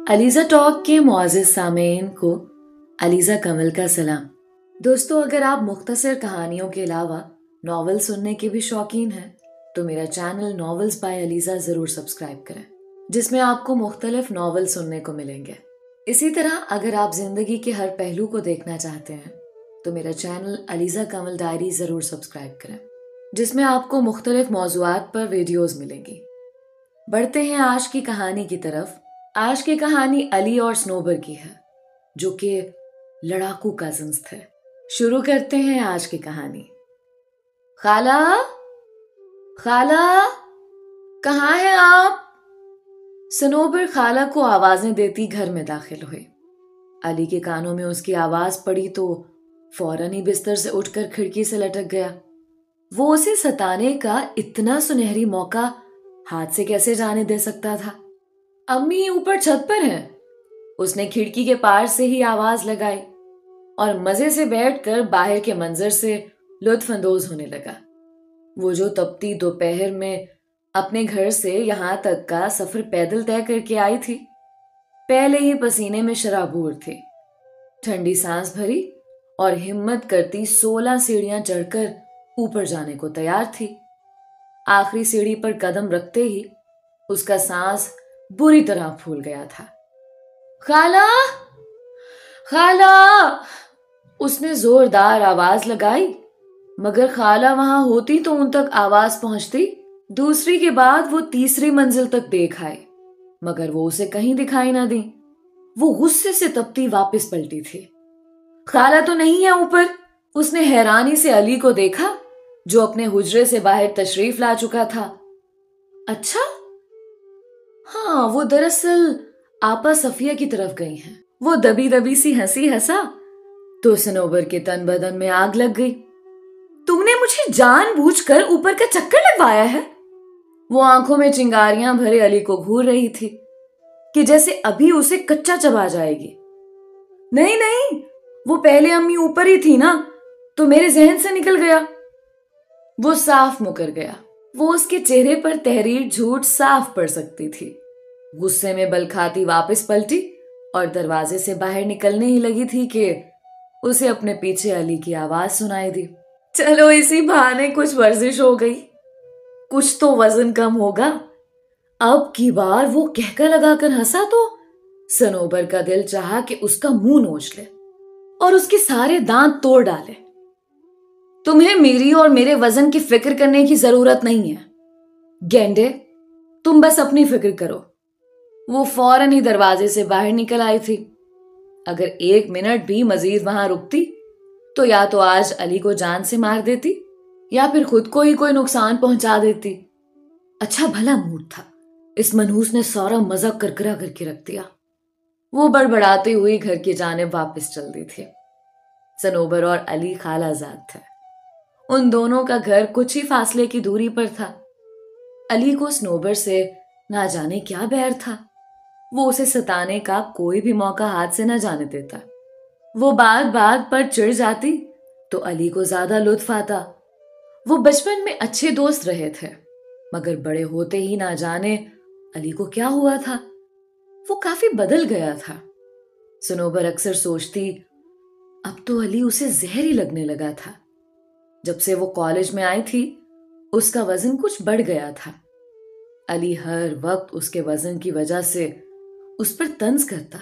Alizeh talk کے معزز سامعین کو علیزہ کمل کا سلام۔ دوستو، اگر آپ مختصر کہانیوں کے علاوہ ناول سننے کے بھی شوقین ہیں تو میرا چینل ناولز بائی علیزہ ضرور سبسکرائب کریں، جس میں آپ کو مختلف ناول سننے کو ملیں گے۔ اسی طرح اگر آپ زندگی کے ہر پہلو کو دیکھنا چاہتے ہیں تو میرا چینل علیزہ کمل ڈائری ضرور سبسکرائب کریں، جس میں آپ کو مختلف موضوعات پر ویڈیوز ملیں گی۔ بڑھتے ہیں آج کی کہانی کی طرف۔ آج کی کہانی علی اور سنوبر کی ہے، جو کہ لڑاکو کزنز تھے۔ شروع کرتے ہیں آج کی کہانی۔ خالہ، خالہ، کہاں ہیں آپ؟ سنوبر خالہ کو آوازیں دیتی گھر میں داخل ہوئی۔ علی کے کانوں میں اس کی آواز پڑی تو فوراً ہی بستر سے اٹھ کر کھڑکی سے لٹک گیا۔ وہ اسے ستانے کا اتنا سنہری موقع ہاتھ سے کیسے جانے دے سکتا تھا؟ امی اوپر چھت پر ہیں، اس نے کھڑکی کے پار سے ہی آواز لگائی اور مزے سے بیٹھ کر باہر کے منظر سے لطف اندوز ہونے لگا۔ وہ جو تپتی دوپہر میں اپنے گھر سے یہاں تک کا سفر پیدل طے کر کے آئی تھی، پہلے ہی پسینے میں شرابور تھی۔ ٹھنڈی سانس بھری اور ہمت کرتی 16 سیڑھیاں چڑھ کر اوپر جانے کو تیار تھی۔ آخری سیڑھی پر قدم رکھتے ہی اس کا سانس بری طرح پھول گیا تھا۔ خالہ، خالہ، اس نے زوردار آواز لگائی، مگر خالہ وہاں ہوتی تو ان تک آواز پہنچتی۔ دوسری کے بعد وہ تیسری منزل تک دیکھ آئے، مگر وہ اسے کہیں دکھائی نہ دی۔ وہ غصے سے تپتی واپس پلٹی تھی۔ خالہ تو نہیں ہے اوپر؟ اس نے حیرانی سے علی کو دیکھا، جو اپنے حجرے سے باہر تشریف لا چکا تھا۔ اچھا، ہاں، وہ دراصل آپا صفیہ کی طرف گئی ہیں۔ وہ دبی دبی سی ہنسی ہنسا تو سنوبر کے تن بدن میں آگ لگ گئی۔ تم نے مجھے جان بوجھ کر اوپر کا چکر لگوایا ہے؟ وہ آنکھوں میں چنگاریاں بھرے علی کو گھور رہی تھی کہ جیسے ابھی اسے کچا چبا جائے گی۔ نہیں نہیں، وہ پہلے امی اوپر ہی تھی نا، تو میرے ذہن سے نکل گیا۔ وہ صاف مکر گیا۔ وہ اس کے چہرے پر تحریر جھوٹ صاف پڑ سکتی تھی۔ غصے میں بل کھاتی واپس پلٹی اور دروازے سے باہر نکلنے ہی لگی تھی کہ اسے اپنے پیچھے علی کی آواز سنائی دی۔ چلو اسی بہانے کچھ ورزش ہو گئی، کچھ تو وزن کم ہوگا۔ اب کی بار وہ کہکا لگا کر ہنسا تو سنوبر کا دل چاہا کہ اس کا منہ نوچ لے اور اس کے سارے دانت توڑ ڈالے۔ تمہیں میری اور میرے وزن کی فکر کرنے کی ضرورت نہیں ہے گینڈے، تم بس اپنی فکر کرو۔ وہ فوراً ہی دروازے سے باہر نکل آئی تھی۔ اگر 1 منٹ بھی مزید وہاں رکتی تو یا تو آج علی کو جان سے مار دیتی یا پھر خود کو ہی کوئی نقصان پہنچا دیتی۔ اچھا بھلا موڈ تھا، اس منحوس نے سارا مزہ کرکرا کر کے رکھ دیا۔ وہ بڑبڑاتے ہوئی گھر کی جانب واپس چل دی تھی۔ سنوبر اور علی خالہ زاد تھے۔ ان دونوں کا گھر کچھ ہی فاصلے کی دوری پر تھا۔ علی کو سنوبر سے نہ جانے کیا بیر تھا۔ وہ اسے ستانے کا کوئی بھی موقع ہاتھ سے نہ جانے دیتا۔ وہ بات بات پر چڑ جاتی تو علی کو زیادہ لطف آتا۔ وہ بچپن میں اچھے دوست رہے تھے، مگر بڑے ہوتے ہی نہ جانے علی کو کیا ہوا تھا۔ وہ کافی بدل گیا تھا۔ سنوبر اکثر سوچتی، اب تو علی اسے زہر ہی لگنے لگا تھا۔ جب سے وہ کالج میں آئی تھی اس کا وزن کچھ بڑھ گیا تھا۔ علی ہر وقت اس کے وزن کی وجہ سے اس پر طنز کرتا،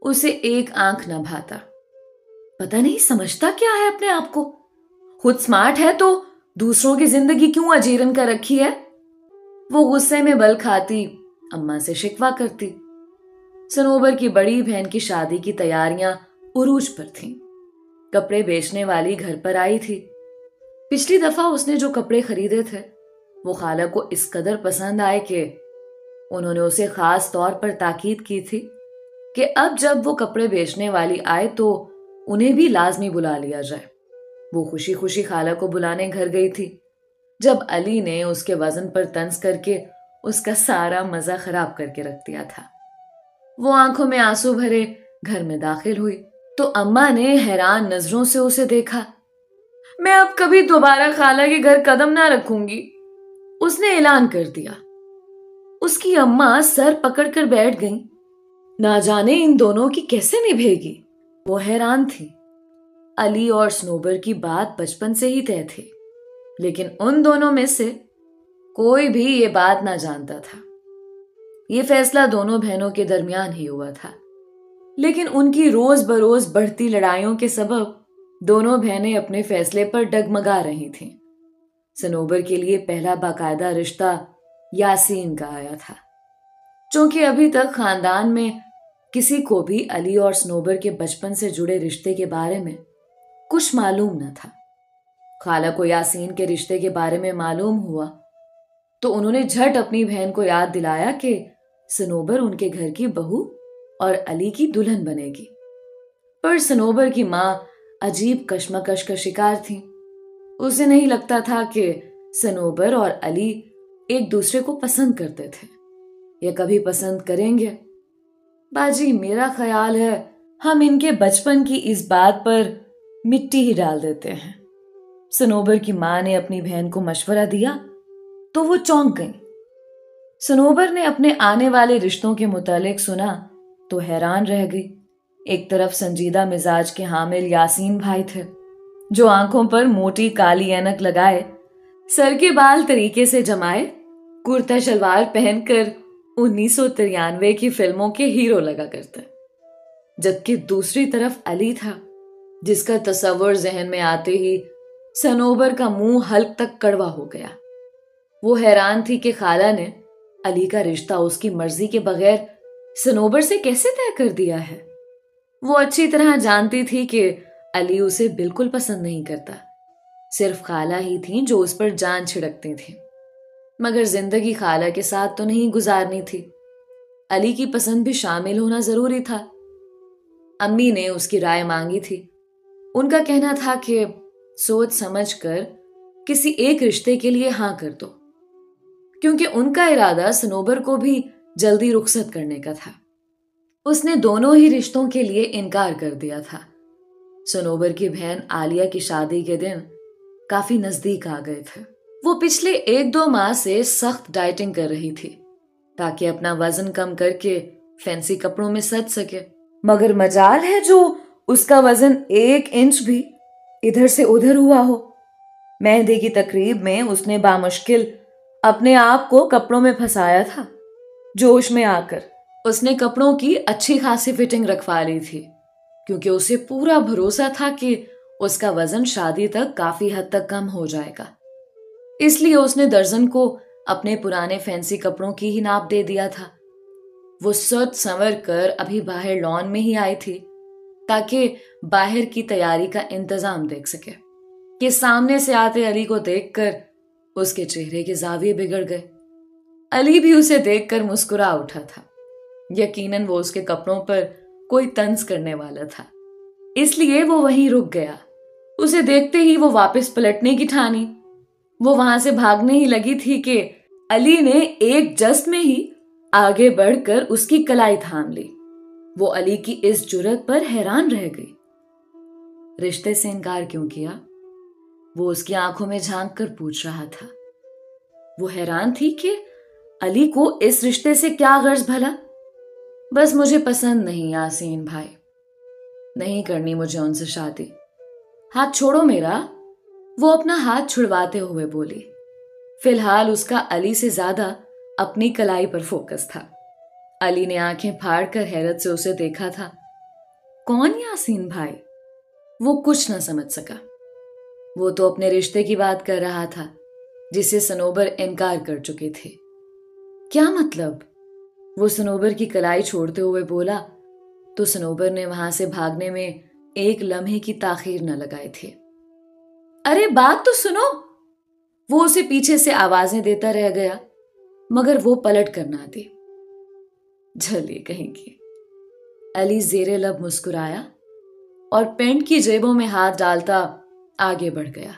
اسے ایک آنکھ نہ بھاتا۔ پتہ نہیں سمجھتا کیا ہے اپنے آپ کو، خود سمارٹ ہے تو دوسروں کی زندگی کیوں اجیرن کر رکھی ہے۔ وہ غصے میں بل کھاتی اماں سے شکوہ کرتی۔ سنوبر کی بڑی بہن کی شادی کی تیاریاں عروج پر تھیں۔ کپڑے بیچنے والی گھر پر آئی تھی۔ پچھلی دفعہ اس نے جو کپڑے خریدے تھے وہ خالہ کو اس قدر پسند آئے کہ انہوں نے اسے خاص طور پر تاکید کی تھی کہ اب جب وہ کپڑے بیچنے والی آئے تو انہیں بھی لازمی بلا لیا جائے۔ وہ خوشی خوشی خالہ کو بلانے گھر گئی تھی جب علی نے اس کے وزن پر طنز کر کے اس کا سارا مزہ خراب کر کے رکھ دیا تھا۔ وہ آنکھوں میں آنسو بھرے گھر میں داخل ہوئی تو اماں نے حیران نظروں سے اسے دیکھا۔ میں اب کبھی دوبارہ خالہ کے گھر قدم نہ رکھوں گی، اس نے اعلان کر دیا۔ اس کی اماں سر پکڑ کر بیٹھ گئیں۔ ना जाने इन दोनों की कैसे निभेगी। वो हैरान थी। अली और स्नोबर की बात बचपन से ही तय थी, लेकिन उन दोनों में से कोई भी ये बात ना जानता था। ये फैसला दोनों बहनों के दरमियान ही हुआ था, लेकिन उनकी रोज बरोज बढ़ती लड़ाइयों के सबब दोनों बहनें अपने फैसले पर डगमगा रही थीं। सनोबर के लिए पहला बाकायदा रिश्ता यासीन का आया था। चूंकि अभी तक खानदान में किसी को भी अली और स्नोबर के बचपन से जुड़े रिश्ते के बारे में कुछ मालूम न था। खाला को यासीन के रिश्ते के बारे में मालूम हुआ तो उन्होंने झट अपनी बहन को याद दिलाया कि सनोबर उनके घर की बहू और अली की दुल्हन बनेगी। पर सनोबर की मां अजीब कश्मकश का शिकार थी। उसे नहीं लगता था कि सनोबर और अली एक दूसरे को पसंद करते थे या कभी पसंद करेंगे। बाजी, मेरा ख्याल है हम इनके बचपन की इस बात पर मिट्टी ही डाल देते हैं। सनोबर की मां ने अपनी बहन को मशवरा दिया तो वो चौंक गई। सनोबर ने अपने आने वाले रिश्तों के मुतालिक सुना तो हैरान रह गई। एक तरफ संजीदा मिजाज के हामिल यासीन भाई थे, जो आंखों पर मोटी काली ऐनक लगाए, सर के बाल तरीके से जमाए, कुर्ता शलवार पहनकर 1993 की फिल्मों के हीरो लगा करते। जबकि दूसरी तरफ अली था, जिसका तस्वर जहन में आते ही सनोबर का मुंह हल्क तक कड़वा हो गया। वो हैरान थी कि खाला ने अली का रिश्ता उसकी मर्जी के बगैर सनोबर से कैसे तय कर दिया है। वो अच्छी तरह जानती थी कि अली उसे बिल्कुल पसंद नहीं करता। सिर्फ खाला ही थी जो उस पर जान छिड़कती थी, मगर जिंदगी खाला के साथ तो नहीं गुजारनी थी। अली की पसंद भी शामिल होना जरूरी था। अम्मी ने उसकी राय मांगी थी। उनका कहना था कि सोच समझ कर किसी एक रिश्ते के लिए हां कर दो, क्योंकि उनका इरादा सनोबर को भी जल्दी रुखसत करने का था। उसने दोनों ही रिश्तों के लिए इनकार कर दिया था। सनोबर की बहन आलिया की शादी के दिन काफी नजदीक आ गए थे। वो पिछले 1-2 माह से सख्त डाइटिंग कर रही थी ताकि अपना वजन कम करके फैंसी कपड़ों में सज सके, मगर मजाल है जो उसका वजन 1 इंच भी इधर से उधर हुआ हो। मेहंदी की तकरीब में उसने बामुश्किल अपने आप को कपड़ों में फंसाया था। जोश में आकर उसने कपड़ों की अच्छी खासी फिटिंग रखवा ली थी, क्योंकि उसे पूरा भरोसा था कि उसका वजन शादी तक काफी हद तक कम हो जाएगा। इसलिए उसने दर्जन को अपने पुराने फैंसी कपड़ों की ही नाप दे दिया था। वो सज संवर कर अभी बाहर लॉन में ही आई थी ताकि बाहर की तैयारी का इंतजाम देख सके कि सामने से आते अली को देखकर उसके चेहरे के जाविये बिगड़ गए। अली भी उसे देखकर मुस्कुरा उठा था। यकीनन वो उसके कपड़ों पर कोई तंज करने वाला था, इसलिए वो वहीं रुक गया। उसे देखते ही वो वापस पलटने की ठानी। वो वहां से भागने ही लगी थी कि अली ने एक जस्ट में ही आगे बढ़कर उसकी कलाई थाम ली। वो अली की इस जुर्रत पर हैरान रह गई। रिश्ते से इनकार क्यों किया? वो उसकी आंखों में झांक कर पूछ रहा था। वो हैरान थी कि अली को इस रिश्ते से क्या गर्ज भला। बस मुझे पसंद नहीं यासीन भाई, नहीं करनी मुझे उनसे शादी। हाथ छोड़ो मेरा। वो अपना हाथ छुड़वाते हुए बोली। फिलहाल उसका अली से ज्यादा अपनी कलाई पर फोकस था। अली ने आंखें फाड़कर हैरत से उसे देखा था। कौन यासीन भाई? वो कुछ न समझ सका। वो तो अपने रिश्ते की बात कर रहा था जिसे सनोबर इनकार कर चुके थे। क्या मतलब? वो सनोबर की कलाई छोड़ते हुए बोला तो सनोबर ने वहां से भागने में एक लम्हे की ताखीर न लगाई थी। अरे बात तो सुनो। वो उसे पीछे से आवाजें देता रह गया, मगर वो पलट कर ना दी। झलिए कहीं की। अली जेरे लब मुस्कुराया और पैंट की जेबों में हाथ डालता आगे बढ़ गया।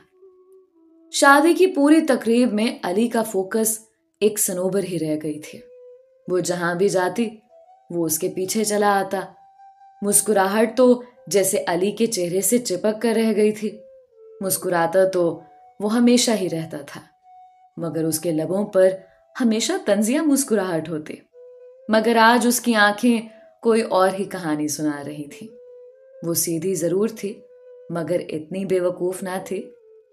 शादी की पूरी तकरीब में अली का फोकस एक सनोबर ही रह गई थी। वो जहां भी जाती वो उसके पीछे चला आता। मुस्कुराहट तो जैसे अली के चेहरे से चिपक कर रह गई थी। मुस्कुराता तो वो हमेशा ही रहता था, मगर उसके लबों पर हमेशा तंजिया मुस्कुराहट होती। मगर आज उसकी आंखें कोई और ही कहानी सुना रही थी। वो सीधी जरूर थी, मगर इतनी बेवकूफ ना थी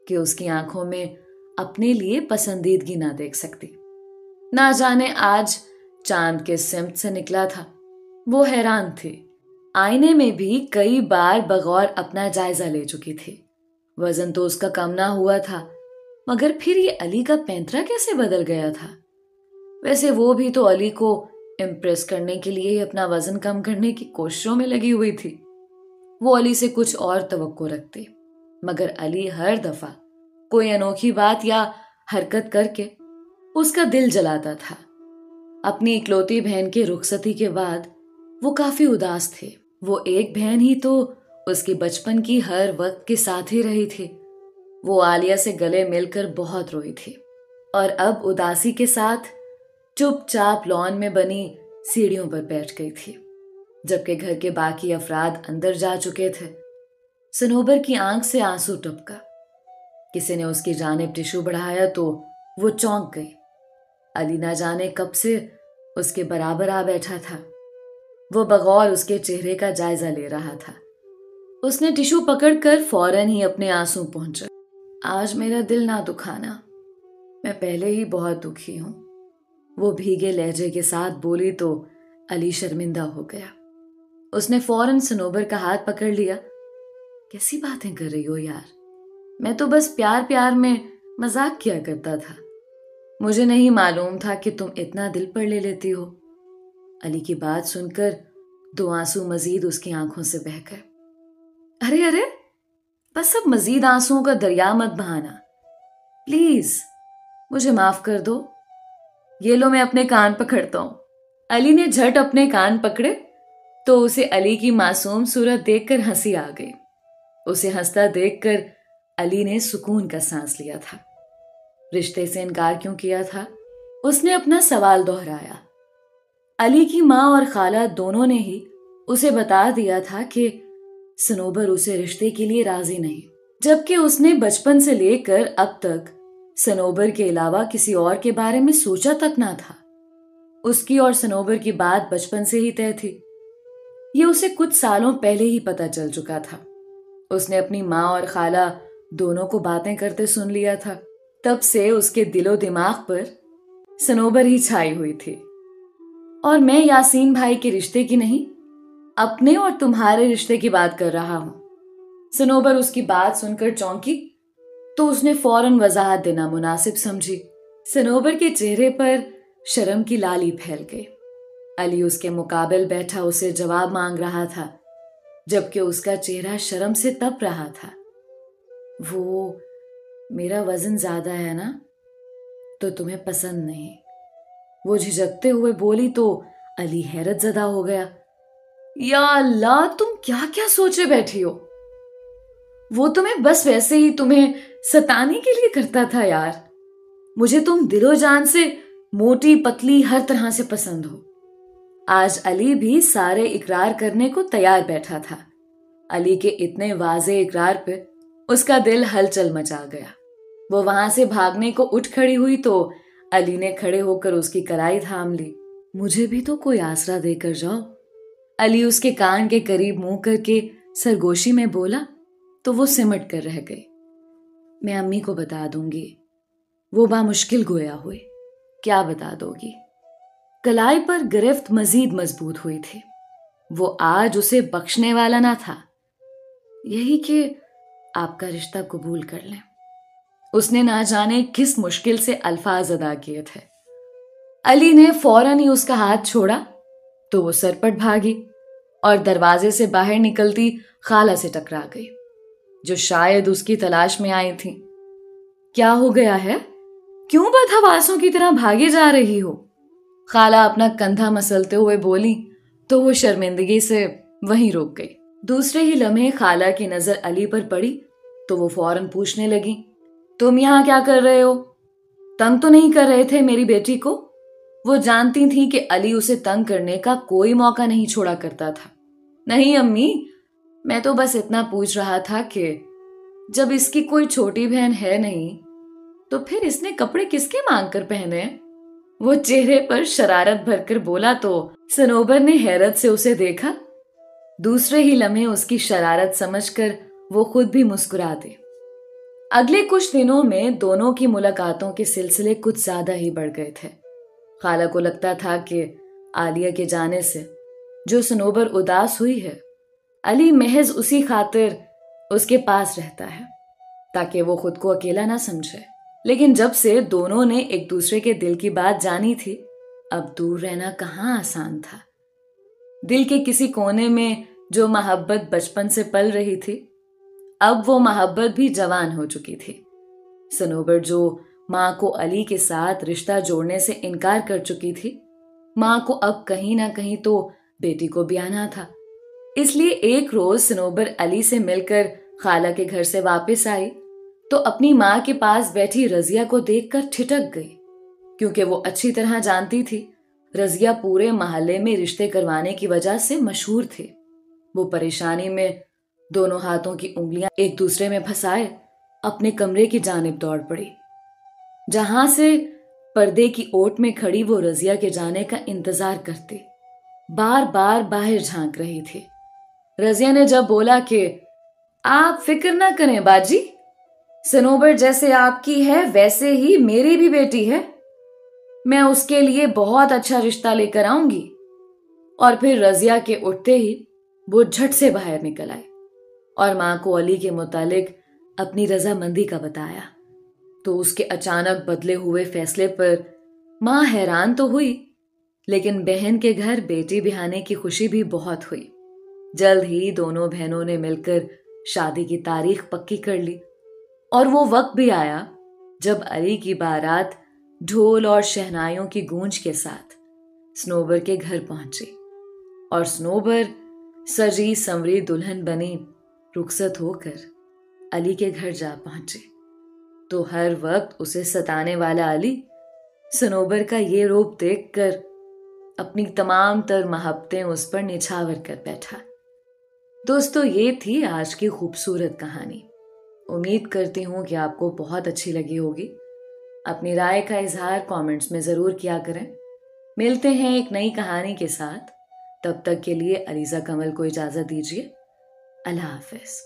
कि उसकी आंखों में अपने लिए पसंदीदगी ना देख सकती। ना जाने आज चांद के सिमत से निकला था। वो हैरान थी। आईने में भी कई बार बगौर अपना जायजा ले चुकी थी। वजन तो उसका कम ना हुआ था, मगर फिर ये अली का पैंतरा कैसे बदल गया था? वैसे वो भी तो अली को इम्प्रेस करने के लिए ही अपना वजन कम करने की कोशिशों में लगी हुई थी। वो अली से कुछ और तवक्को रखती, मगर अली हर दफा कोई अनोखी बात या हरकत करके उसका दिल जलाता था। अपनी इकलौती बहन के रुखसती के बाद वो काफी उदास थे। वो एक बहन ही तो उसकी बचपन की हर वक्त के साथ ही रही थी। वो आलिया से गले मिलकर बहुत रोई थी और अब उदासी के साथ चुपचाप लॉन में बनी सीढ़ियों पर बैठ गई थी, जबकि घर के बाकी अफराद अंदर जा चुके थे। सनोबर की आंख से आंसू टपका। किसी ने उसकी जानिब टिश्यू बढ़ाया तो वो चौंक गई। अली ना जाने कब से उसके बराबर आ बैठा था। वो बगौर उसके चेहरे का जायजा ले रहा था। उसने टिश्यू पकड़कर फौरन ही अपने आंसू पहुंचा। आज मेरा दिल ना दुखाना, मैं पहले ही बहुत दुखी हूं, वो भीगे लहजे के साथ बोली तो अली शर्मिंदा हो गया। उसने फौरन सनोबर का हाथ पकड़ लिया। कैसी बातें कर रही हो यार, मैं तो बस प्यार प्यार में मजाक किया करता था। मुझे नहीं मालूम था कि तुम इतना दिल पर ले लेती हो। अली की बात सुनकर दो आंसू मजीद उसकी आंखों से बह गए। अरे अरे, बस अब मजीद आंसुओं का दरिया मत बहाना, प्लीज मुझे माफ कर दो। ये लो, मैं अपने कान पकड़ता हूं। अली ने झट अपने कान पकड़े तो उसे अली की मासूम सूरत देखकर हंसी आ गई। उसे हंसता देखकर अली ने सुकून का सांस लिया था। रिश्ते से इनकार क्यों किया था? उसने अपना सवाल दोहराया। अली की माँ और खाला दोनों ने ही उसे बता दिया था कि सनोबर उसे रिश्ते के लिए राजी नहीं, जबकि उसने बचपन से लेकर अब तक सनोबर के अलावा किसी और के बारे में सोचा तक ना था। उसकी और सनोबर की बात बचपन से ही तय थी। ये उसे कुछ सालों पहले ही पता चल चुका था। उसने अपनी माँ और खाला दोनों को बातें करते सुन लिया था। तब से उसके दिलो दिमाग पर सनोबर ही छाई हुई थी। और मैं यासीन भाई के रिश्ते की नहीं, अपने और तुम्हारे रिश्ते की बात कर रहा हूं। सनोबर उसकी बात सुनकर चौंकी तो उसने फौरन वजाहत देना मुनासिब समझी। सनोबर के चेहरे पर शर्म की लाली फैल गई। अली उसके मुकाबिल बैठा उसे जवाब मांग रहा था, जबकि उसका चेहरा शर्म से तप रहा था। वो, मेरा वजन ज्यादा है ना, तो तुम्हें पसंद नहीं, वो झिझकते हुए बोली तो अली हैरत ज़दा हो गया। या अल्लाह, तुम क्या क्या सोचे बैठी हो? वो तुम्हें बस वैसे ही तुम्हें सताने के लिए करता था यार। मुझे तुम दिलो जान से मोटी पतली हर तरह से पसंद हो। आज अली भी सारे इकरार करने को तैयार बैठा था। अली के इतने वाजे इकरार पे उसका दिल हलचल मचा गया। वो वहां से भागने को उठ खड़ी हुई तो अली ने खड़े होकर उसकी कलाई थाम ली। मुझे भी तो कोई आसरा देकर जाओ। अली उसके कान के करीब मुंह करके सरगोशी में बोला तो वो सिमट कर रह गई। मैं अम्मी को बता दूंगी। वो बामुश्किल गोया हुई। क्या बता दोगी? कलाई पर गिरफ्त मजीद मजबूत हुई थी। वो आज उसे बख्शने वाला ना था। यही कि आपका रिश्ता कबूल कर लें। उसने ना जाने किस मुश्किल से अल्फाज अदा किए थे। अली ने फौरन ही उसका हाथ छोड़ा तो वो सरपट भागी और दरवाजे से बाहर निकलती खाला से टकरा गई, जो शायद उसकी तलाश में आई थी। क्या हो गया है? क्यों बदहवासों की तरह भागे जा रही हो? खाला अपना कंधा मसलते हुए बोली तो वो शर्मिंदगी से वहीं रुक गई। दूसरे ही लम्हे खाला की नजर अली पर पड़ी तो वो फौरन पूछने लगी, तुम यहां क्या कर रहे हो? तंग तो नहीं कर रहे थे मेरी बेटी को? वो जानती थी कि अली उसे तंग करने का कोई मौका नहीं छोड़ा करता था। नहीं अम्मी, मैं तो बस इतना पूछ रहा था कि जब इसकी कोई छोटी बहन है नहीं तो फिर इसने कपड़े किसके मांग कर पहने? वो चेहरे पर शरारत भरकर बोला तो सनोबर ने हैरत से उसे देखा। दूसरे ही लम्हे उसकी शरारत समझकर वो खुद भी मुस्कुरा दी। अगले कुछ दिनों में दोनों की मुलाकातों के सिलसिले कुछ ज्यादा ही बढ़ गए थे। खाला को लगता था कि आलिया के जाने से जो सनोबर उदास हुई है, अली महज उसी खातिर उसके पास रहता है ताकि वो खुद को अकेला ना समझे। लेकिन जब से दोनों ने एक दूसरे के दिल की बात जानी थी, अब दूर रहना कहाँ आसान था। दिल के किसी कोने में जो मोहब्बत बचपन से पल रही थी, अब वो मोहब्बत भी जवान हो चुकी थी। सनोबर जो माँ को अली के साथ रिश्ता जोड़ने से इनकार कर चुकी थी, माँ को अब कहीं ना कहीं तो बेटी को भी आना था। इसलिए एक रोज सनोबर अली से मिलकर खाला के घर से वापस आई तो अपनी माँ के पास बैठी रजिया को देखकर ठिठक गई, क्योंकि वो अच्छी तरह जानती थी रजिया पूरे मोहल्ले में रिश्ते करवाने की वजह से मशहूर थे। वो परेशानी में दोनों हाथों की उंगलियां एक दूसरे में फंसाए अपने कमरे की जानिब दौड़ पड़ी, जहां से पर्दे की ओट में खड़ी वो रजिया के जाने का इंतजार करती बार बार बाहर झांक रही थी। रजिया ने जब बोला कि आप फिक्र ना करें बाजी, सनोबर जैसे आपकी है वैसे ही मेरी भी बेटी है, मैं उसके लिए बहुत अच्छा रिश्ता लेकर आऊंगी, और फिर रजिया के उठते ही वो झट से बाहर निकल आई और माँ को अली के मुतालिक अपनी रजामंदी का बताया। तो उसके अचानक बदले हुए फैसले पर माँ हैरान तो हुई, लेकिन बहन के घर बेटी बिहाने की खुशी भी बहुत हुई। जल्द ही दोनों बहनों ने मिलकर शादी की तारीख पक्की कर ली और वो वक्त भी आया जब अली की बारात ढोल और शहनाइयों की गूंज के साथ सनोबर के घर पहुंची और सनोबर सजी संवरी दुल्हन बनी रुखसत होकर अली के घर जा पहुंचे। तो हर वक्त उसे सताने वाला अली सनोबर का ये रूप देखकर अपनी तमाम तर मोहब्बतें उस पर निछावर कर बैठा। दोस्तों, ये थी आज की खूबसूरत कहानी। उम्मीद करती हूँ कि आपको बहुत अच्छी लगी होगी। अपनी राय का इजहार कमेंट्स में ज़रूर किया करें। मिलते हैं एक नई कहानी के साथ। तब तक के लिए अलीज़ा कमल को इजाज़त दीजिए। अल्लाह हाफ़िज़।